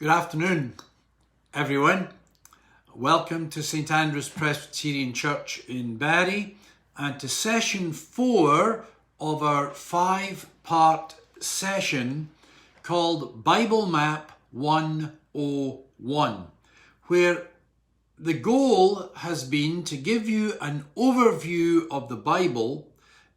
Good afternoon, everyone. Welcome to St.Andrew's Presbyterian Church in Barry and to session 4 of our 5-part session called Bible Map 101, where the goal has been to give you an overview of the Bible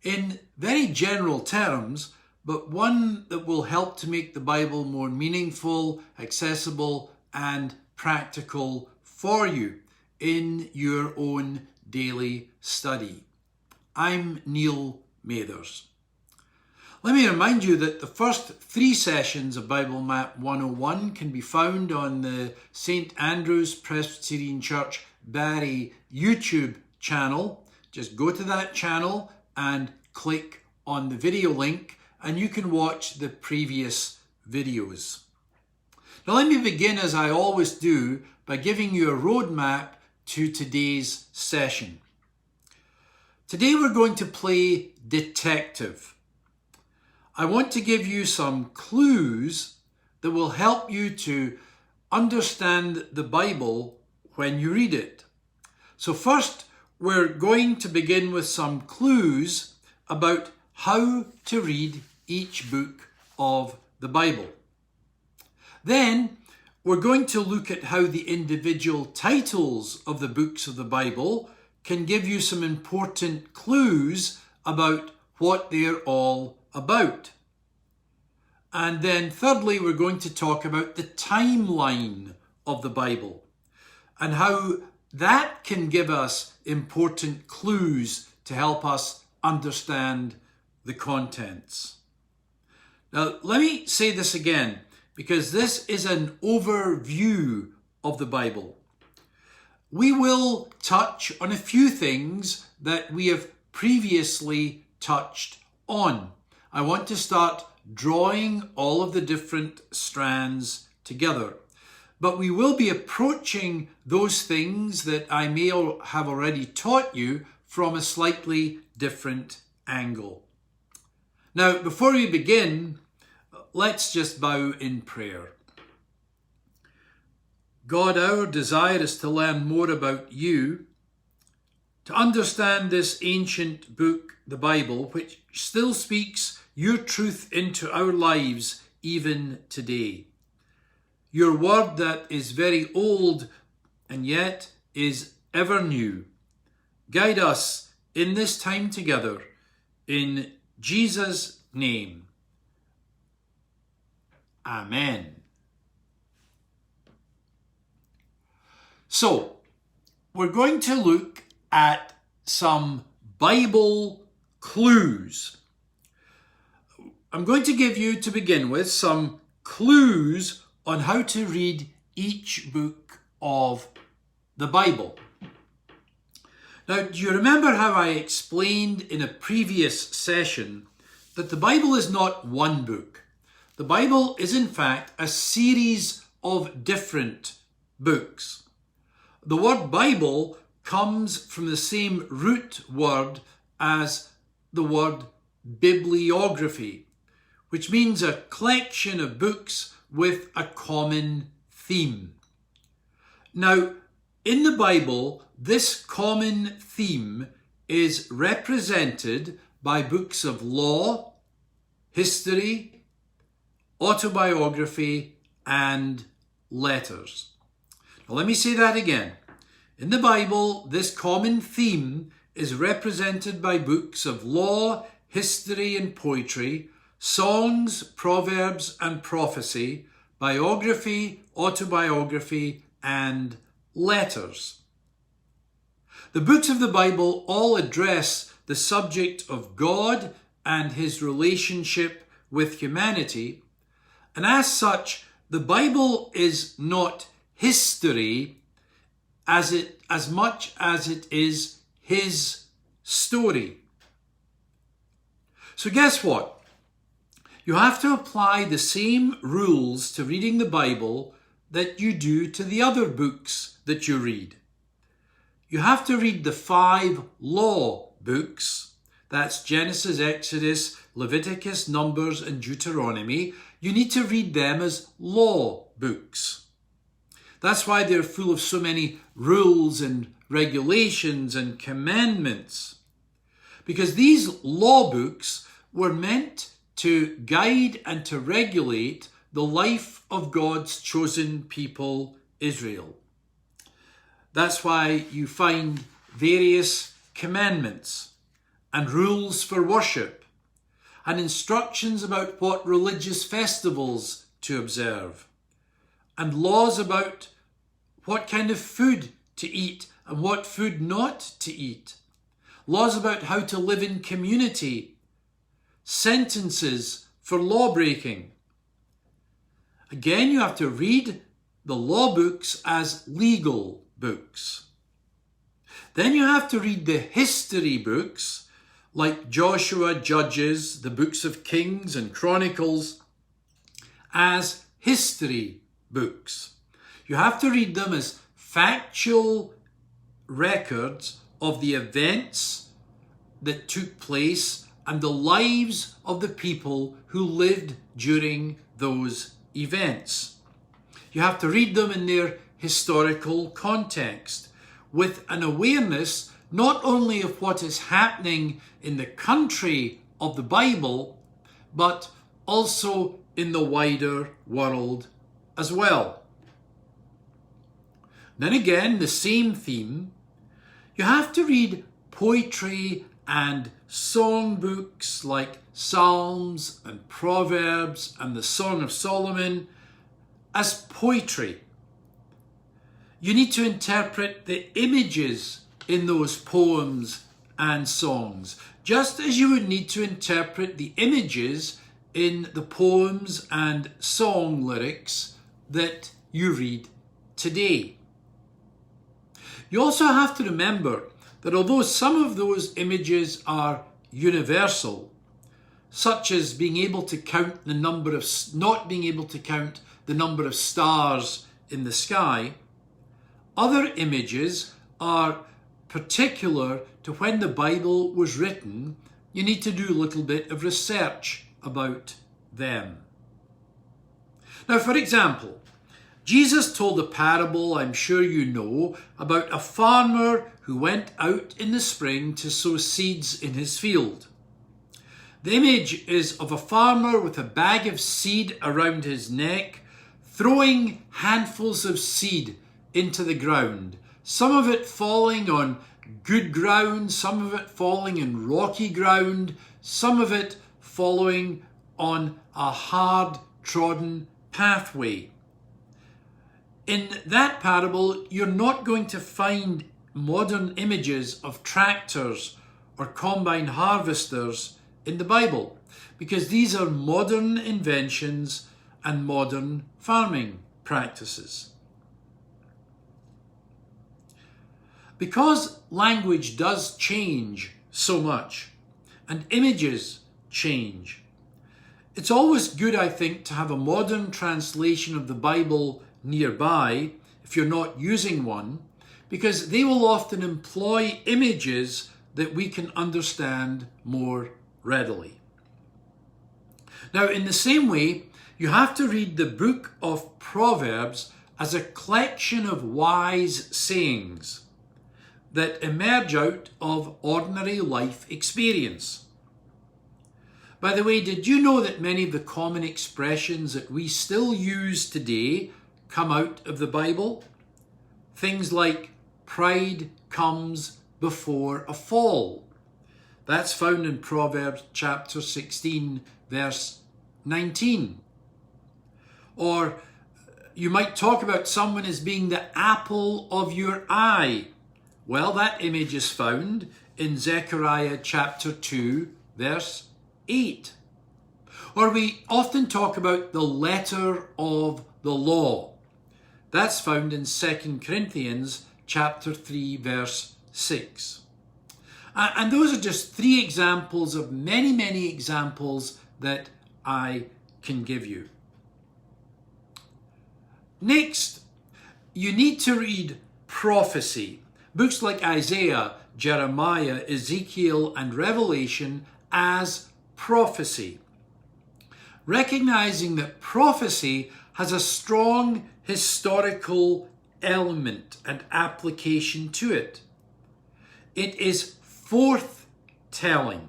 in very general terms, but one that will help to make the Bible more meaningful, accessible, and practical for you in your own daily study. I'm Neil Mathers. Let me remind you that the first 3 sessions of Bible Map 101 can be found on the St.Andrew's Presbyterian Church Barry YouTube channel. Just go to that channel and click on the video link and you can watch the previous videos. Now let me begin, as I always do, by giving you a roadmap to today's session. Today we're going to play detective. I want to give you some clues that will help you to understand the Bible when you read it. So first, we're going to begin with some clues about how to read each book of the Bible. Then we're going to look at how the individual titles of the books of the Bible can give you some important clues about what they're all about. And then thirdly, we're going to talk about the timeline of the Bible and how that can give us important clues to help us understand the contents. Now, let me say this again, because this is an overview of the Bible. We will touch on a few things that we have previously touched on. I want to start drawing all of the different strands together. But we will be approaching those things that I may have already taught you from a slightly different angle. Now, before we begin, let's just bow in prayer. God, our desire is to learn more about you, to understand this ancient book, the Bible, which still speaks your truth into our lives even today. Your word that is very old and yet is ever new. Guide us in this time together. In Jesus' name. Amen. So, we're going to look at some Bible clues. I'm going to give you, to begin with, some clues on how to read each book of the Bible. Now, do you remember how I explained in a previous session that the Bible is not one book? The Bible is, in fact, a series of different books. The word Bible comes from the same root word as the word bibliography, which means a collection of books with a common theme. Now, in the Bible, this common theme is represented by books of law, history, autobiography, and letters. Now, let me say that again. In the Bible, this common theme is represented by books of law, history, and poetry, songs, proverbs, and prophecy, biography, autobiography, and letters. The books of the Bible all address the subject of God and his relationship with humanity, and as such, the Bible is not history as much as it is his story. So guess what? You have to apply the same rules to reading the Bible that you do to the other books that you read. You have to read the 5 law books. That's Genesis, Exodus, Leviticus, Numbers, and Deuteronomy. You need to read them as law books. That's why they're full of so many rules and regulations and commandments. Because these law books were meant to guide and to regulate the life of God's chosen people, Israel. That's why you find various commandments and rules for worship and instructions about what religious festivals to observe and laws about what kind of food to eat and what food not to eat. Laws about how to live in community, sentences for law breaking. Again, you have to read the law books as legal books. Then you have to read the history books like Joshua, Judges, the books of Kings and Chronicles as history books. You have to read them as factual records of the events that took place and the lives of the people who lived during those events. You have to read them in their historical context with an awareness not only of what is happening in the country of the Bible, but also in the wider world as well. Then again, the same theme, you have to read poetry and song books like Psalms and Proverbs and the Song of Solomon as poetry. You need to interpret the images in those poems and songs, just as you would need to interpret the images in the poems and song lyrics that you read today. You also have to remember that although some of those images are universal, such as being able to count not being able to count the number of stars in the sky, other images are particular to when the Bible was written. You need to do a little bit of research about them. Now, for example, Jesus told a parable, I'm sure you know, about a farmer who went out in the spring to sow seeds in his field. The image is of a farmer with a bag of seed around his neck, throwing handfuls of seed into the ground, some of it falling on good ground, some of it falling in rocky ground, some of it falling on a hard-trodden pathway. In that parable, you're not going to find modern images of tractors or combine harvesters in the Bible, because these are modern inventions and modern farming practices. Because language does change so much and images change, it's always good, I think, to have a modern translation of the Bible nearby if you're not using one, because they will often employ images that we can understand more readily. Now, in the same way, you have to read the book of Proverbs as a collection of wise sayings that emerge out of ordinary life experience. By the way, did you know that many of the common expressions that we still use today come out of the Bible? Things like pride comes before a fall. That's found in Proverbs chapter 16, verse 19. Or you might talk about someone as being the apple of your eye. Well, that image is found in Zechariah chapter 2, verse 8. Or we often talk about the letter of the law. That's found in 2 Corinthians chapter 3, verse 6. And those are just three examples of many, many examples that I can give you. Next, you need to read prophecy. Books like Isaiah, Jeremiah, Ezekiel, and Revelation as prophecy. Recognizing that prophecy has a strong historical element and application to it. It is forthtelling.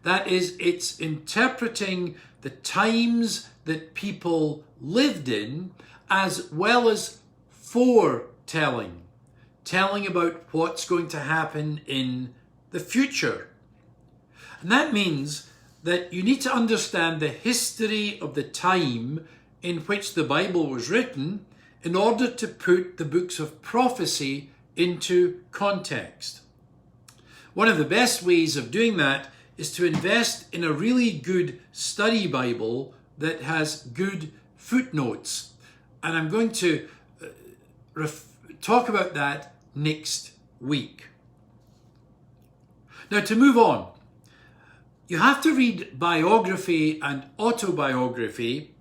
That is, it's interpreting the times that people lived in, as well as foretelling, telling about what's going to happen in the future. And that means that you need to understand the history of the time in which the Bible was written in order to put the books of prophecy into context. One of the best ways of doing that is to invest in a really good study Bible that has good footnotes. And I'm going to talk about that next week. Now, to move on, you have to read biography and autobiography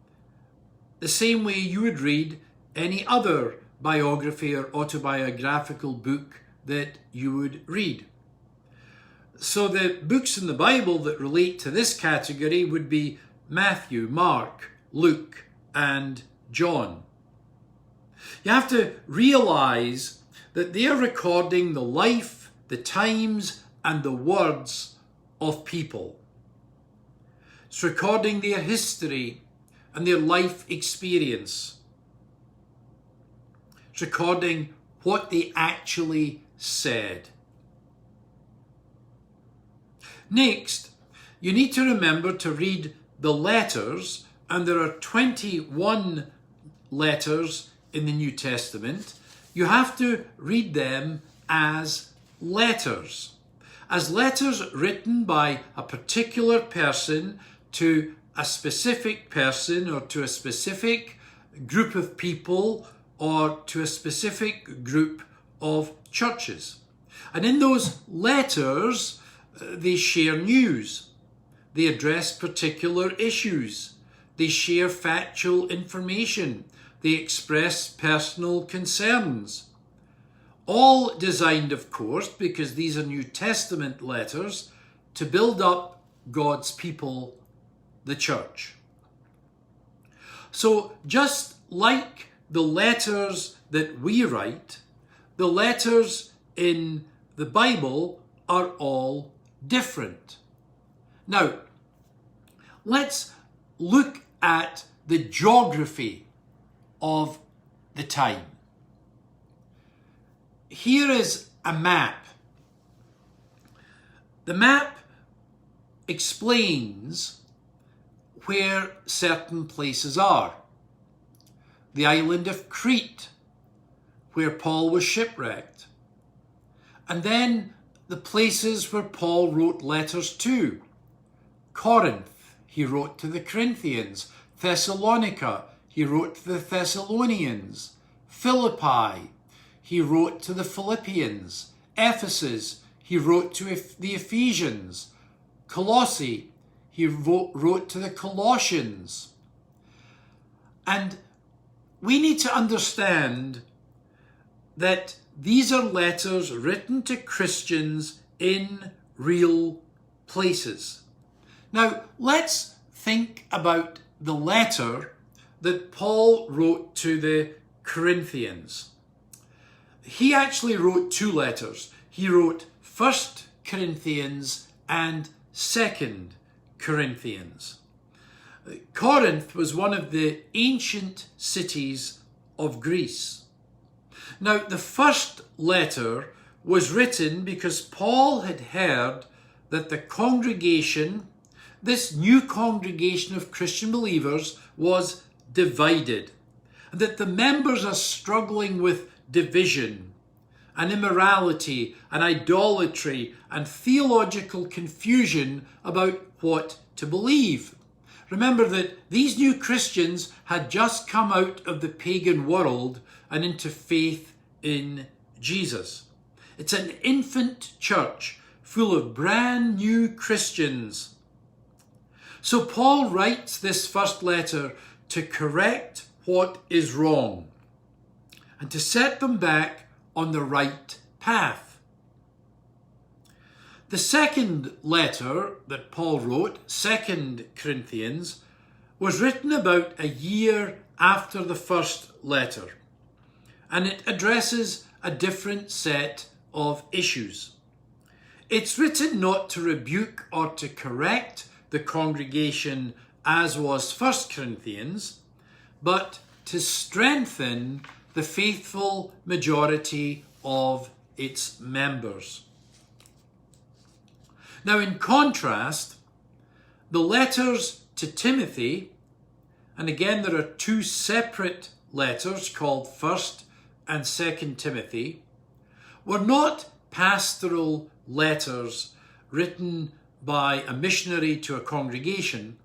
the same way you would read any other biography or autobiographical book that you would read. So the books in the Bible that relate to this category would be Matthew, Mark, Luke, and John. You have to realize that they are recording the life, the times, and the words of people. It's recording their history and their life experience. It's recording what they actually said. Next, you need to remember to read the letters, and there are 21 letters in the New Testament. You have to read them as letters written by a particular person to a specific person, or to a specific group of people, or to a specific group of churches. And in those letters, they share news. They address particular issues. They share factual information. They express personal concerns. All designed, of course, because these are New Testament letters, to build up God's people, the church. So just like the letters that we write, the letters in the Bible are all different. Now, let's look at the geography of the time. Here is a map. The map explains where certain places are. The island of Crete, where Paul was shipwrecked. And then the places where Paul wrote letters to. Corinth, he wrote to the Corinthians. Thessalonica, he wrote to the Thessalonians. Philippi, he wrote to the Philippians. Ephesus, he wrote to the Ephesians. Colossae, he wrote to the Colossians. And we need to understand that these are letters written to Christians in real places. Now, let's think about the letter that Paul wrote to the Corinthians. He actually wrote two letters. He wrote 1 Corinthians and 2 Corinthians. Corinth was one of the ancient cities of Greece. Now, the first letter was written because Paul had heard that the congregation, this new congregation of Christian believers, was divided, and that the members are struggling with division and immorality and idolatry and theological confusion about what to believe. Remember that these new Christians had just come out of the pagan world and into faith in Jesus. It's an infant church full of brand new Christians. So Paul writes this first letter to correct what is wrong and to set them back on the right path. The second letter that Paul wrote, 2 Corinthians, was written about a year after the first letter, and it addresses a different set of issues. It's written not to rebuke or to correct the congregation as was 1 Corinthians, but to strengthen the faithful majority of its members. Now, in contrast, the letters to Timothy, and again there are two separate letters called 1st and 2nd Timothy, were not pastoral letters written by a missionary to a congregation,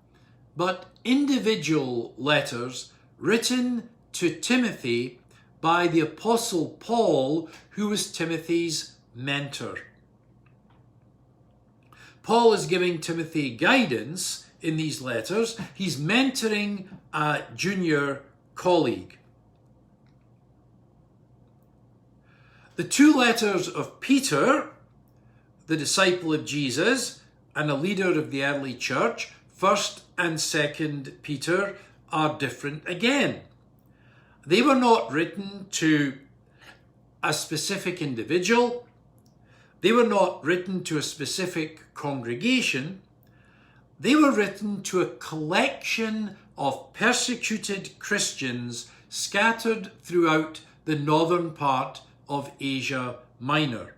but individual letters written to Timothy by the Apostle Paul, who was Timothy's mentor. Paul is giving Timothy guidance in these letters. He's mentoring a junior colleague. The two letters of Peter, the disciple of Jesus and a leader of the early church, 1st and 2nd Peter, are different again. They were not written to a specific individual. They were not written to a specific congregation. They were written to a collection of persecuted Christians scattered throughout the northern part of Asia Minor.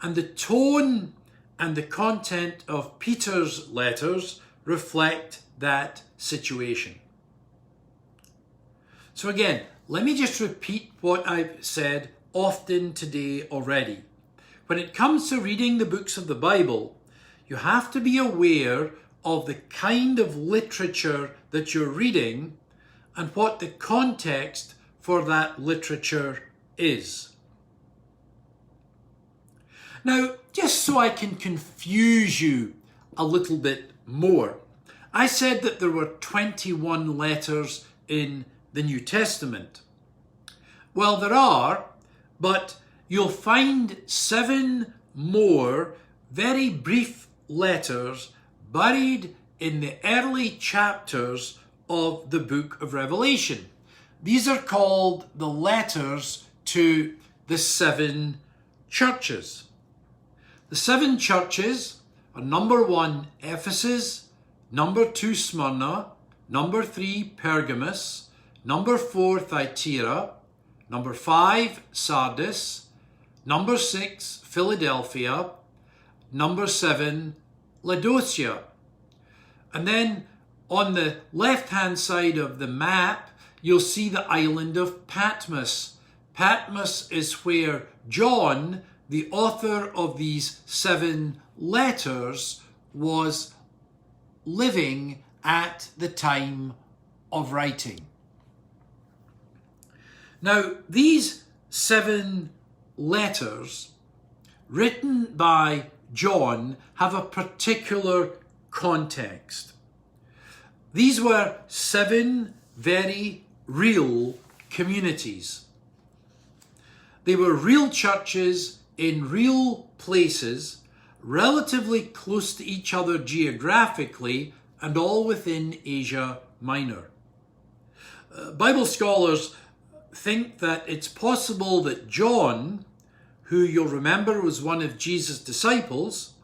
And the tone and the content of Peter's letters reflect that situation. So again, let me just repeat what I've said often today already. When it comes to reading the books of the Bible, you have to be aware of the kind of literature that you're reading and what the context for that literature is. Now, just so I can confuse you a little bit more, I said that there were 21 letters in the New Testament. Well, there are, but you'll find 7 more very brief letters buried in the early chapters of the book of Revelation. These are called the letters to the 7 churches. The 7 churches are number 1, Ephesus, number 2, Smyrna, number 3, Pergamos, number 4, Thyatira, number 5, Sardis, number 6, Philadelphia, number 7, Laodicea. And then on the left-hand side of the map, you'll see the island of Patmos. Patmos is where John, the author of these 7 letters, was living at the time of writing. Now, these 7 letters written by John have a particular context. These were 7 very real communities. They were real churches in real places, relatively close to each other geographically, and all within Asia Minor. Bible scholars think that it's possible that John, who you'll remember was one of Jesus' disciples,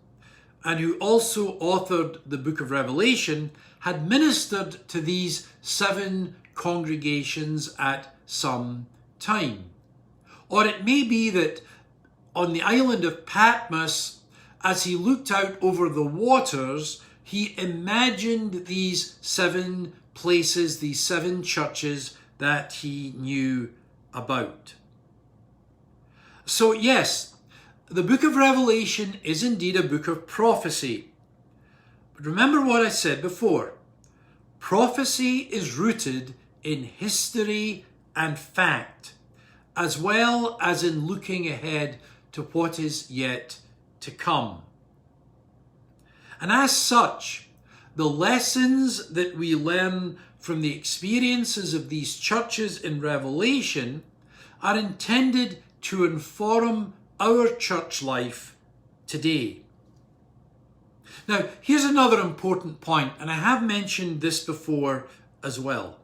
and who also authored the book of Revelation, had ministered to these 7 congregations at some time. Or it may be that on the island of Patmos, as he looked out over the waters, he imagined these 7 places, these 7 churches that he knew about. So yes, the book of Revelation is indeed a book of prophecy. But remember what I said before. Prophecy is rooted in history and fact, as well as in looking ahead to what is yet to come. And as such, the lessons that we learn from the experiences of these churches in Revelation are intended to inform our church life today. Now, here's another important point, and I have mentioned this before as well.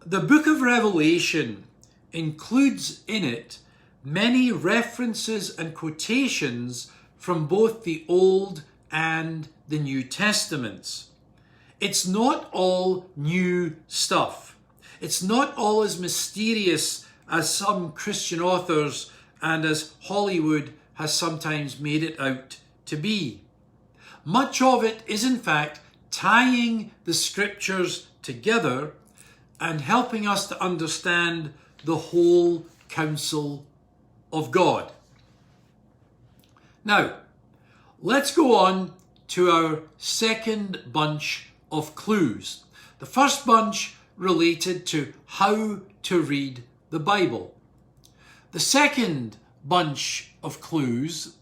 The book of Revelation includes in it many references and quotations from both the Old and the New Testaments. It's not all new stuff. It's not all as mysterious as some Christian authors and as Hollywood has sometimes made it out to be. Much of it is in fact tying the scriptures together and helping us to understand the whole counsel of God. Now, let's go on to our second bunch of clues. The first bunch related to how to read the Bible. The second bunch of clues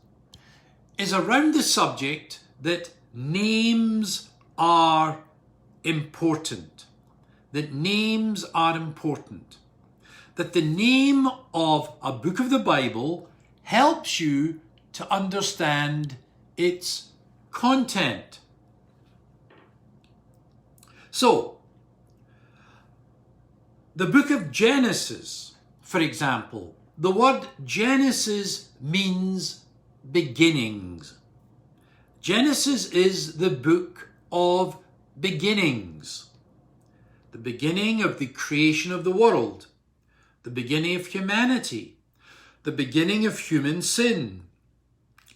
is around the subject that names are important. That names are important. That the name of a book of the Bible helps you to understand its content. So, the book of Genesis, for example, the word Genesis means beginnings. Genesis is the book of beginnings. The beginning of the creation of the world, the beginning of humanity, the beginning of human sin,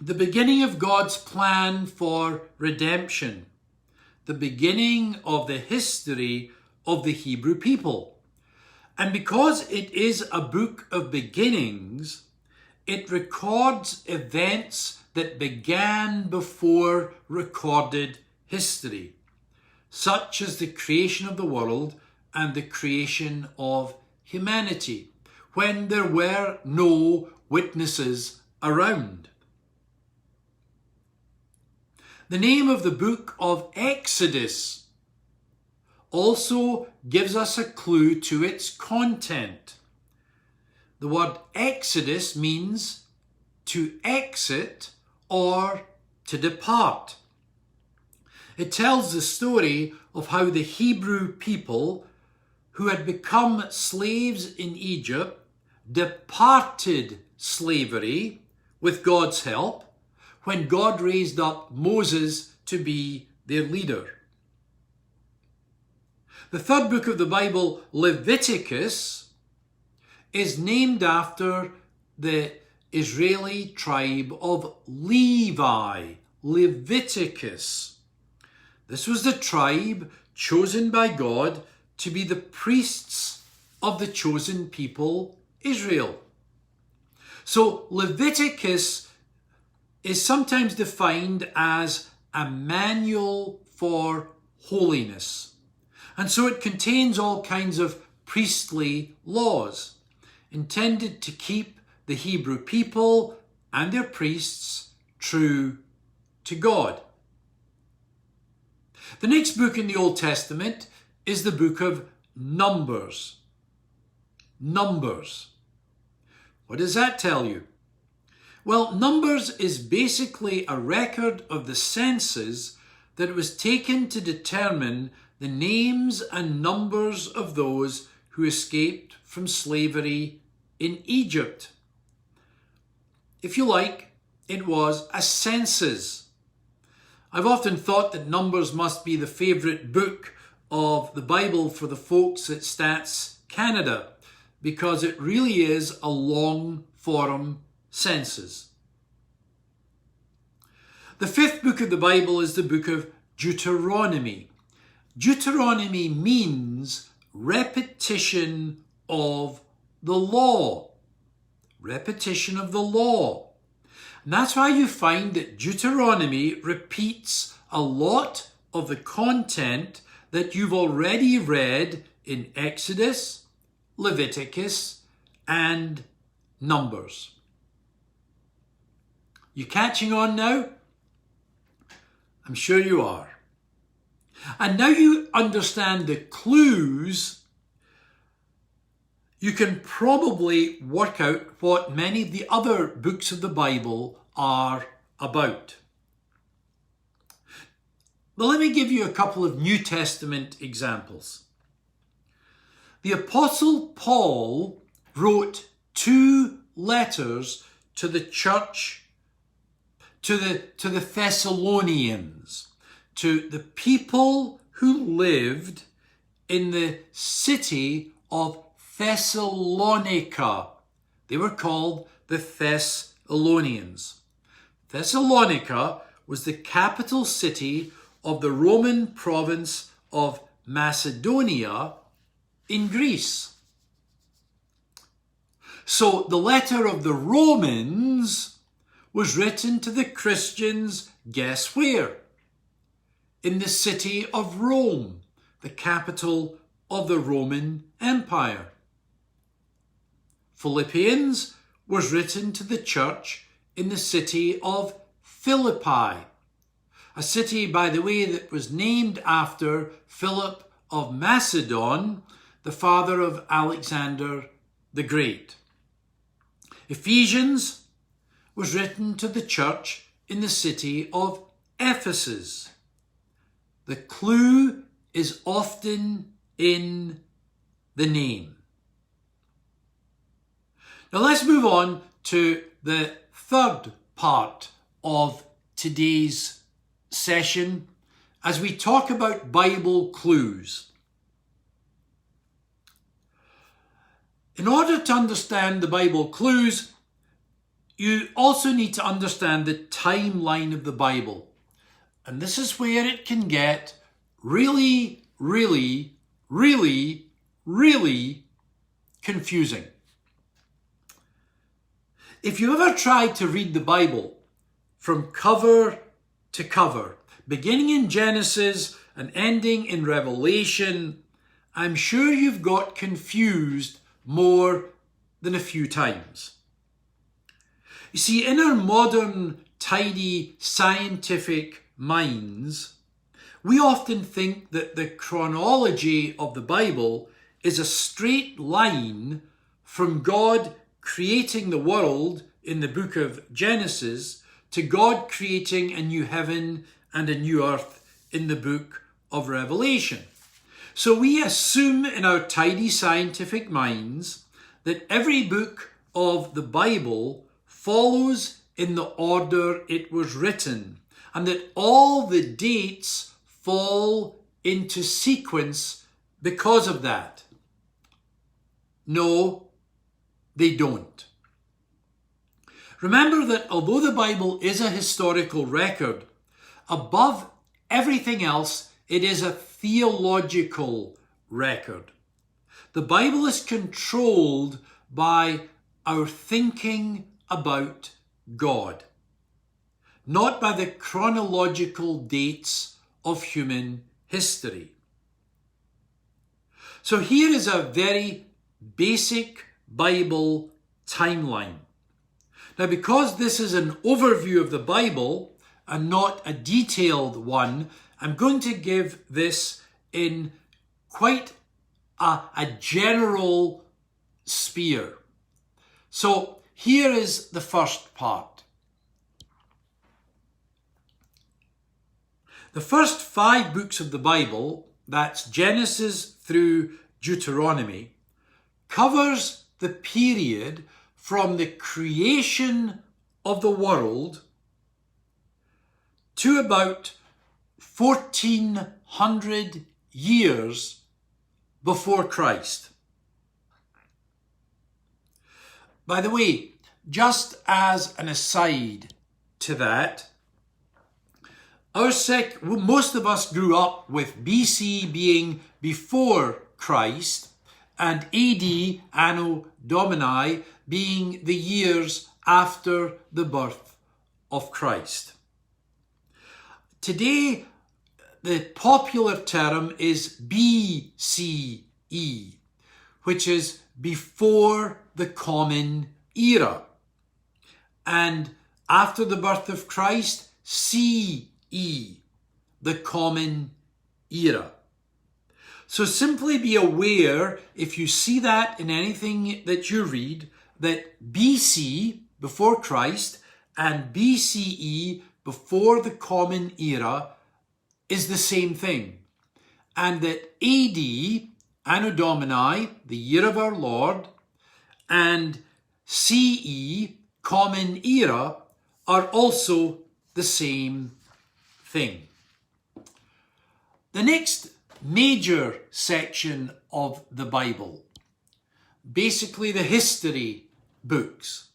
the beginning of God's plan for redemption, the beginning of the history of the Hebrew people. And because it is a book of beginnings, it records events that began before recorded history, such as the creation of the world and the creation of humanity, when there were no witnesses around. The name of the book of Exodus also gives us a clue to its content. The word Exodus means to exit or to depart. It tells the story of how the Hebrew people who had become slaves in Egypt departed slavery with God's help when God raised up Moses to be their leader. The third book of the Bible, Leviticus, is named after the Israeli tribe of Levi, Leviticus. This was the tribe chosen by God to be the priests of the chosen people, Israel. So Leviticus is sometimes defined as a manual for holiness. And so it contains all kinds of priestly laws intended to keep the Hebrew people and their priests true to God. The next book in the Old Testament is the book of Numbers. Numbers. What does that tell you? Well, Numbers is basically a record of the census that was taken to determine the names and numbers of those who escaped from slavery in Egypt. If you like, it was a census. I've often thought that Numbers must be the favourite book of the Bible for the folks at Stats Canada, because it really is a long-form census. The fifth book of the Bible is the book of Deuteronomy. Deuteronomy means repetition of the law. Repetition of the law. And that's why you find that Deuteronomy repeats a lot of the content that you've already read in Exodus, Leviticus, and Numbers. You catching on now? I'm sure you are. And now you understand the clues, you can probably work out what many of the other books of the Bible are about. But let me give you a couple of New Testament examples. The Apostle Paul wrote 2 letters to the church, to the Thessalonians, to the people who lived in the city of Thessalonica. They were called the Thessalonians. Thessalonica was the capital city of the Roman province of Macedonia in Greece. So the letter of the Romans was written to the Christians, guess where? In the city of Rome, the capital of the Roman Empire. Philippians was written to the church in the city of Philippi, a city, by the way, that was named after Philip of Macedon, the father of Alexander the Great. Ephesians was written to the church in the city of Ephesus. The clue is often in the name. Now let's move on to the third part of today's session as we talk about Bible clues. In order to understand the Bible clues, you also need to understand the timeline of the Bible. And this is where it can get really, really, really, really confusing. If you ever tried to read the Bible from cover to cover, beginning in Genesis and ending in Revelation, I'm sure you've got confused more than a few times. You see, in our modern, tidy, scientific minds, we often think that the chronology of the Bible is a straight line from God creating the world in the book of Genesis to God creating a new heaven and a new earth in the book of Revelation. So we assume in our tidy scientific minds that every book of the Bible follows in the order it was written, and that all the dates fall into sequence because of that. No, they don't. Remember that although the Bible is a historical record, above everything else, it is a theological record. The Bible is controlled by our thinking about God, not by the chronological dates of human history. So here is a very basic Bible timeline. Now, because this is an overview of the Bible and not a detailed one, I'm going to give this in quite a general sphere. So here is the first part. The first 5 books of the Bible, that's Genesis through Deuteronomy, covers the period from the creation of the world to about 1400 years before Christ. By the way, just as an aside to that, most of us grew up with BC being before Christ and AD, Anno Domini, being the years after the birth of Christ. Today, the popular term is BCE, which is before the Common Era. And after the birth of Christ, CE, the Common Era. So simply be aware, if you see that in anything that you read, that BC, before Christ, and BCE, before the Common Era, is the same thing, and that AD, Anno Domini, the year of our Lord, and CE, Common Era, are also the same thing. The next major section of the Bible, basically the history books,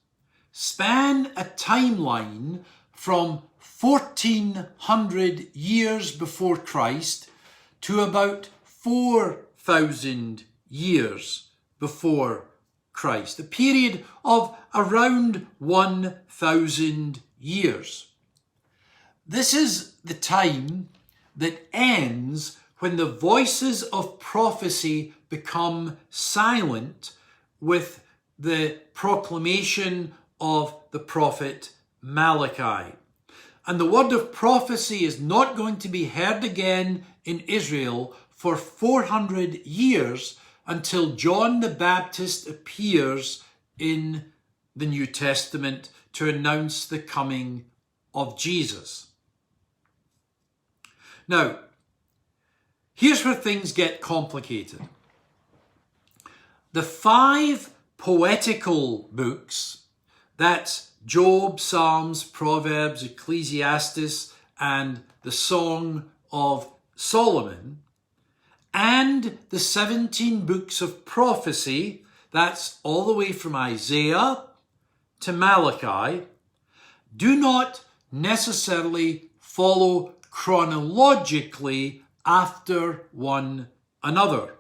span a timeline from 1400 years before Christ to about 4,000 years before Christ, a period of around 1,000 years. This is the time that ends when the voices of prophecy become silent with the proclamation of the prophet Malachi. And the word of prophecy is not going to be heard again in Israel for 400 years until John the Baptist appears in the New Testament to announce the coming of Jesus. Now, here's where things get complicated. The 5 poetical books, that's Job, Psalms, Proverbs, Ecclesiastes, and the Song of Solomon, and the 17 books of prophecy, that's all the way from Isaiah to Malachi, do not necessarily follow chronologically after one another.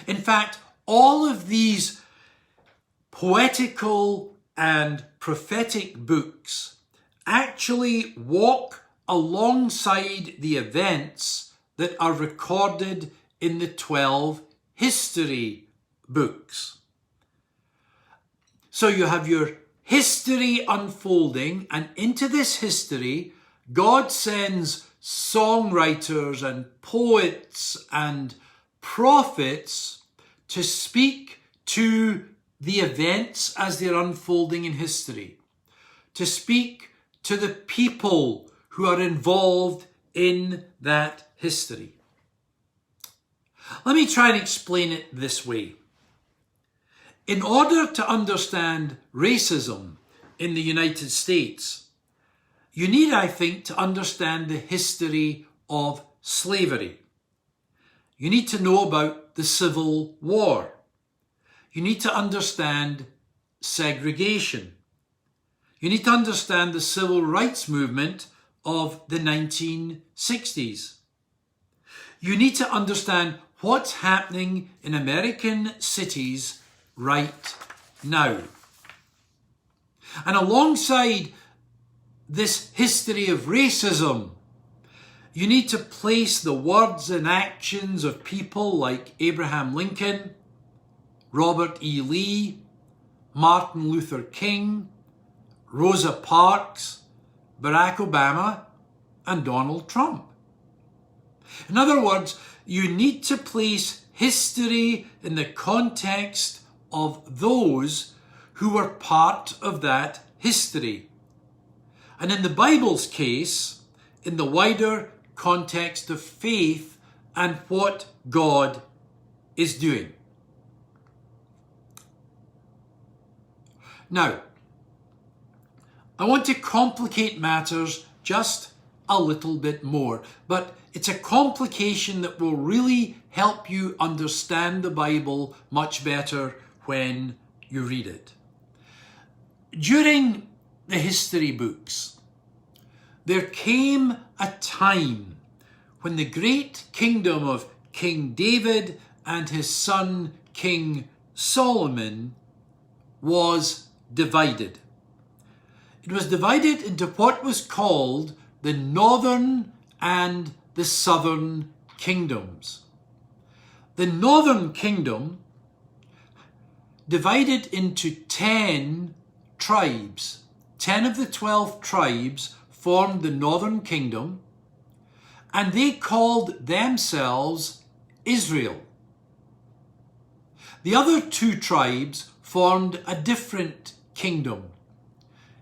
In fact, all of these poetical and prophetic books actually walk alongside the events that are recorded in the 12 history books. So you have your history unfolding, and into this history, God sends songwriters and poets and prophets to speak to the events as they're unfolding in history, to speak to the people who are involved in that history. Let me try and explain it this way. In order to understand racism in the United States, you need, I think, to understand the history of slavery. You need to know about the Civil War. You need to understand segregation. You need to understand the civil rights movement of the 1960s. You need to understand what's happening in American cities right now. And alongside this history of racism, you need to place the words and actions of people like Abraham Lincoln, Robert E. Lee, Martin Luther King, Rosa Parks, Barack Obama, and Donald Trump. In other words, you need to place history in the context of those who were part of that history. And in the Bible's case, in the wider context of faith and what God is doing. Now, I want to complicate matters just a little bit more, but it's a complication that will really help you understand the Bible much better when you read it. During the history books, there came a time when the great kingdom of King David and his son King Solomon was divided. It was divided into what was called the northern and the southern kingdoms. The northern kingdom divided into 10 tribes. 10 of the 12 tribes formed the northern kingdom, and they called themselves Israel. The other 2 tribes formed a different kingdom.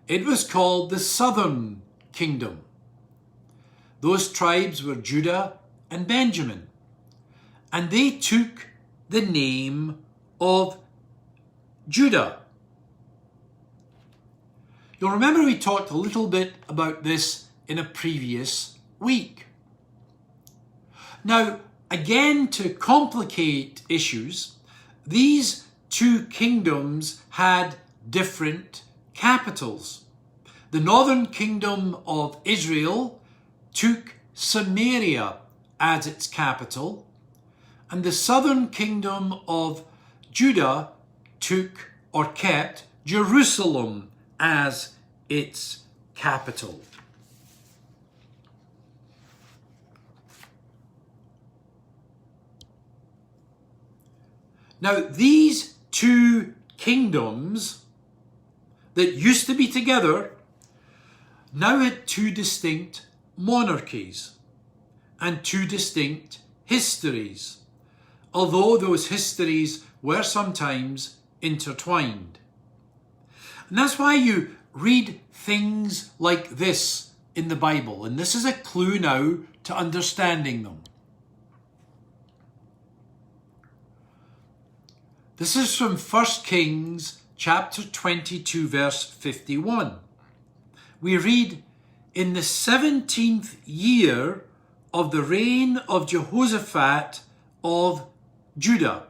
It was called the southern kingdom. Those tribes were Judah and Benjamin. And they took the name of Judah. You'll remember we talked a little bit about this in a previous week. Now, again, to complicate issues, these two kingdoms had different capitals. The northern kingdom of Israel took Samaria as its capital, and the southern kingdom of Judah took or kept Jerusalem as its capital. Now, these two kingdoms that used to be together now had two distinct monarchies and two distinct histories, although those histories were sometimes intertwined. And that's why you read things like this in the Bible, and this is a clue now to understanding them. This is from 1 Kings chapter 22, verse 51. We read, "In the 17th year of the reign of Jehoshaphat of Judah."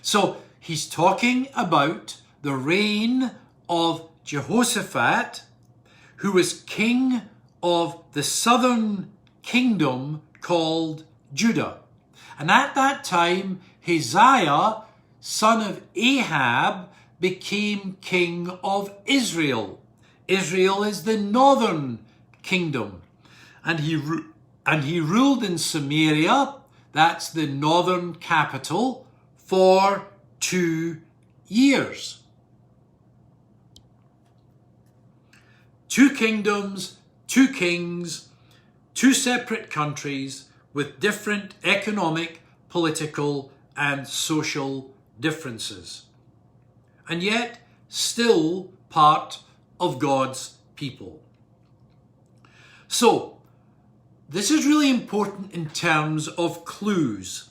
So he's talking about the reign of Jehoshaphat, who was king of the southern kingdom called Judah. And at that time, Hazael, son of Ahab, became king of Israel. Israel is the northern kingdom. And he ruled in Samaria, that's the northern capital, for 2 years. 2 kingdoms, 2 kings, 2 separate countries with different economic, political, and social differences, and yet still part of God's people. So, this is really important in terms of clues.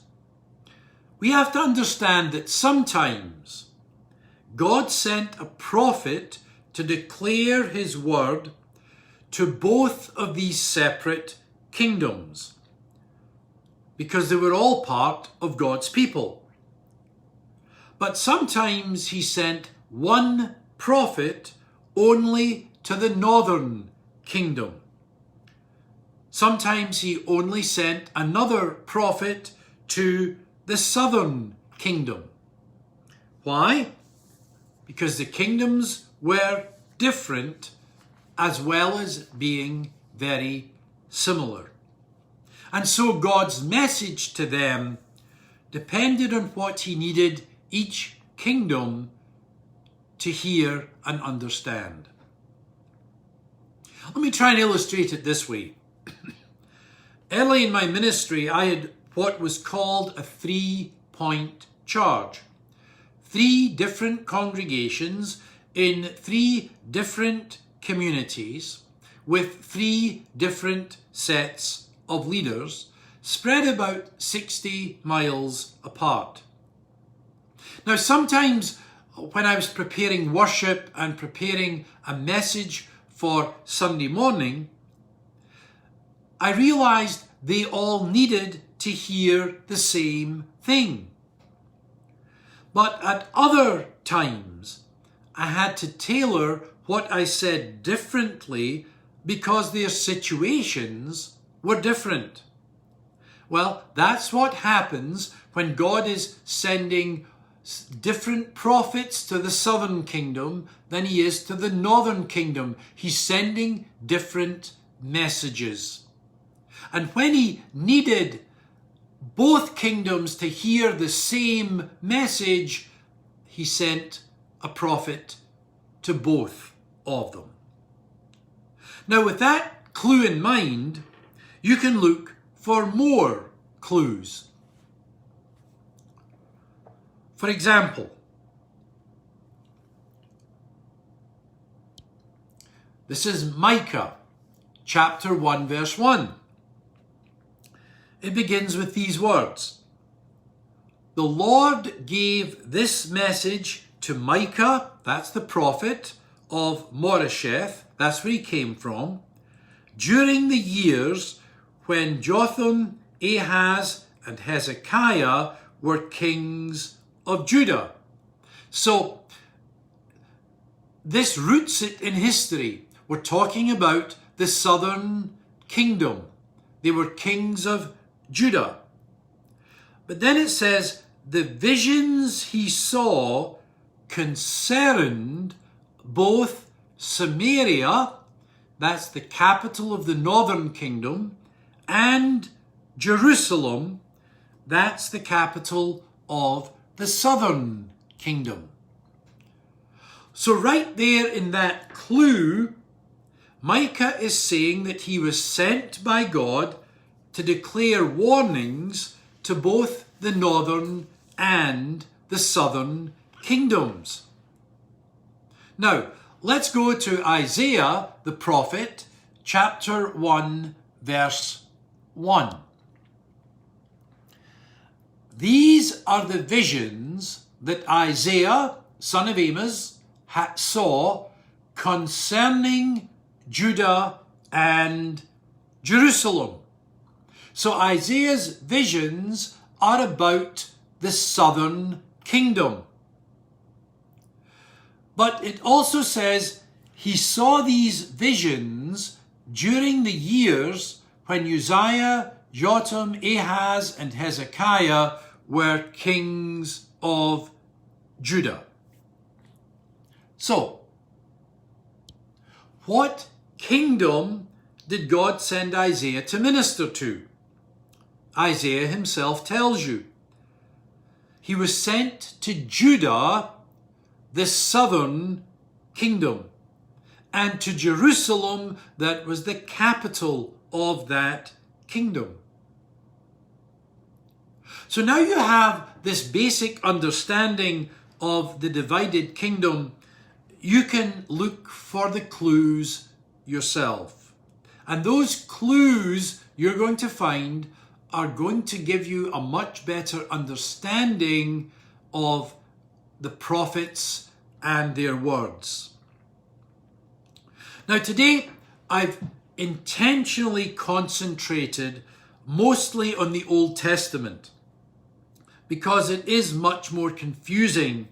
We have to understand that sometimes God sent a prophet to declare his word to both of these separate kingdoms, because they were all part of God's people. But sometimes he sent one prophet only to the northern kingdom. Sometimes he only sent another prophet to the southern kingdom. Why? Because the kingdoms were different as well as being very similar. And so God's message to them depended on what he needed each kingdom to hear and understand. Let me try and illustrate it this way. Early in my ministry, I had what was called a 3-point charge. 3 different congregations in 3 different communities with 3 different sets of leaders spread about 60 miles apart. Now, sometimes when I was preparing worship and preparing a message for Sunday morning, I realized they all needed to hear the same thing. But at other times, I had to tailor what I said differently because their situations were different. Well, that's what happens when God is sending different prophets to the southern kingdom than he is to the northern kingdom. He's sending different messages. And when he needed both kingdoms to hear the same message, he sent a prophet to both of them. Now, with that clue in mind, you can look for more clues. For example, this is Micah chapter 1 verse 1. it begins with these words. The Lord gave this message to Micah, that's the prophet of Moresheth, that's where he came from, during the years when Jotham, Ahaz, and Hezekiah were kings of Judah. So this roots it in history. We're talking about the southern kingdom. They were kings of Judah. But then it says, the visions he saw concerned both Samaria, that's the capital of the northern kingdom, and Jerusalem, that's the capital of the southern kingdom. So right there in that clue, Micah is saying that he was sent by God to declare warnings to both the northern and the southern kingdoms. Now, let's go to Isaiah the prophet, chapter 1, verse 1. These are the visions that Isaiah, son of Amos, saw concerning Judah and Jerusalem. So Isaiah's visions are about the southern kingdom. But it also says he saw these visions during the years when Uzziah, Jotham, Ahaz, and Hezekiah were kings of Judah. So, what kingdom did God send Isaiah to minister to? Isaiah himself tells you. He was sent to Judah, the southern kingdom, and to Jerusalem, that was the capital of that kingdom. So now you have this basic understanding of the divided kingdom. You can look for the clues yourself. And those clues you're going to find are going to give you a much better understanding of the prophets and their words. Now today, I've intentionally concentrated mostly on the Old Testament because it is much more confusing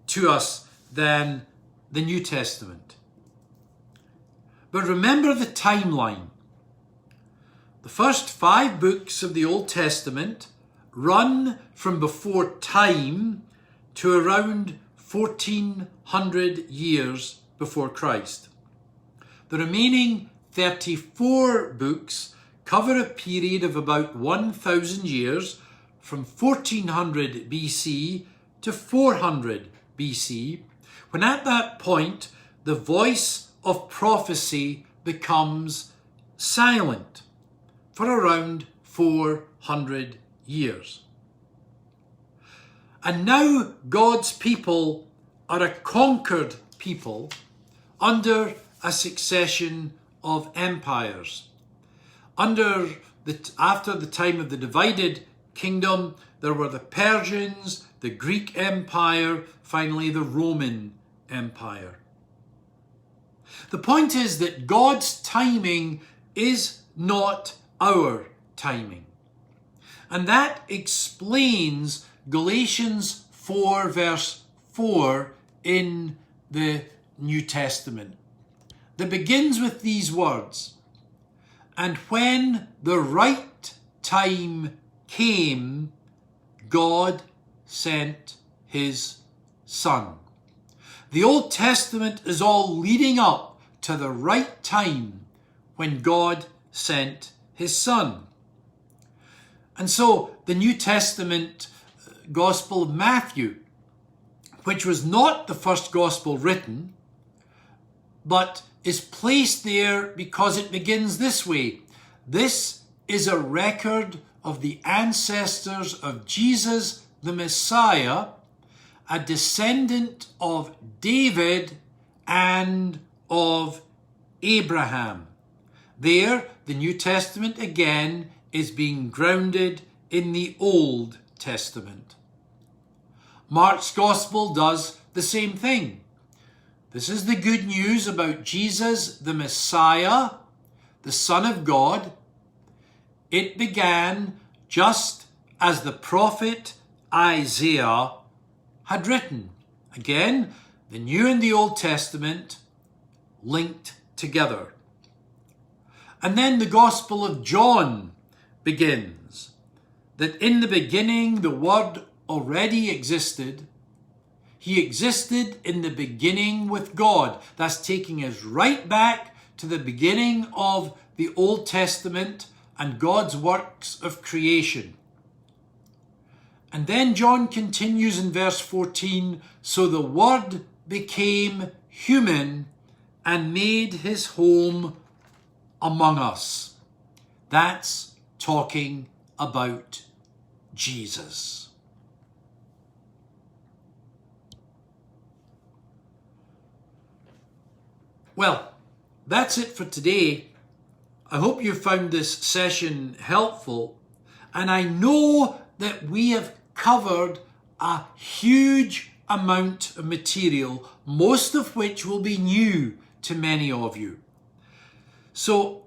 to us than the New Testament. But remember the timeline. The first 5 books of the Old Testament run from before time to around 1400 years before Christ. The remaining 34 books cover a period of about 1,000 years from 1400 BC to 400 BC, when at that point the voice of prophecy becomes silent for around 400 years. And now God's people are a conquered people under a succession of empires. After the time of the divided kingdom, there were the Persians, the Greek Empire, finally the Roman Empire. The point is that God's timing is not our timing. And that explains Galatians 4 verse 4 in the New Testament, that begins with these words, "And when the right time came, God sent his Son." The Old Testament is all leading up to the right time when God sent his Son. And so the New Testament Gospel of Matthew, which was not the first gospel written, but is placed there because it begins this way. This is a record of the ancestors of Jesus the Messiah, a descendant of David and of Abraham. There, the New Testament again is being grounded in the Old Testament. Mark's Gospel does the same thing. This is the good news about Jesus, the Messiah, the Son of God. It began just as the prophet Isaiah had written. Again, the New and the Old Testament linked together. And then the Gospel of John begins, that in the beginning the Word already existed. He existed in the beginning with God. That's taking us right back to the beginning of the Old Testament and God's works of creation. And then John continues in verse 14, so the Word became human and made his home among us. That's talking about Jesus. Well, that's it for today. I hope you found this session helpful, and I know that we have covered a huge amount of material, most of which will be new to many of you. So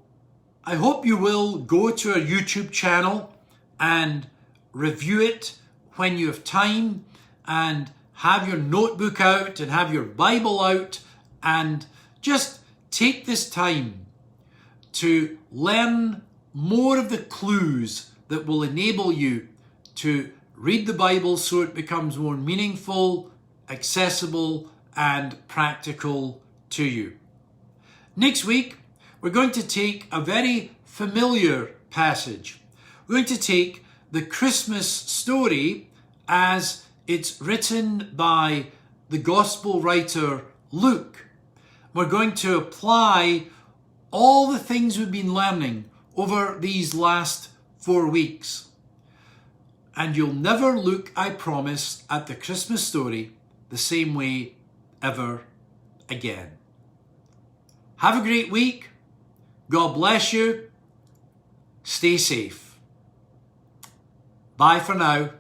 I hope you will go to our YouTube channel and review it when you have time, and have your notebook out and have your Bible out, and just take this time to learn more of the clues that will enable you to read the Bible so it becomes more meaningful, accessible, and practical to you. Next week, we're going to take a very familiar passage. We're going to take the Christmas story as it's written by the Gospel writer Luke. We're going to apply all the things we've been learning over these last 4 weeks. And you'll never look, I promise, at the Christmas story the same way ever again. Have a great week. God bless you. Stay safe. Bye for now.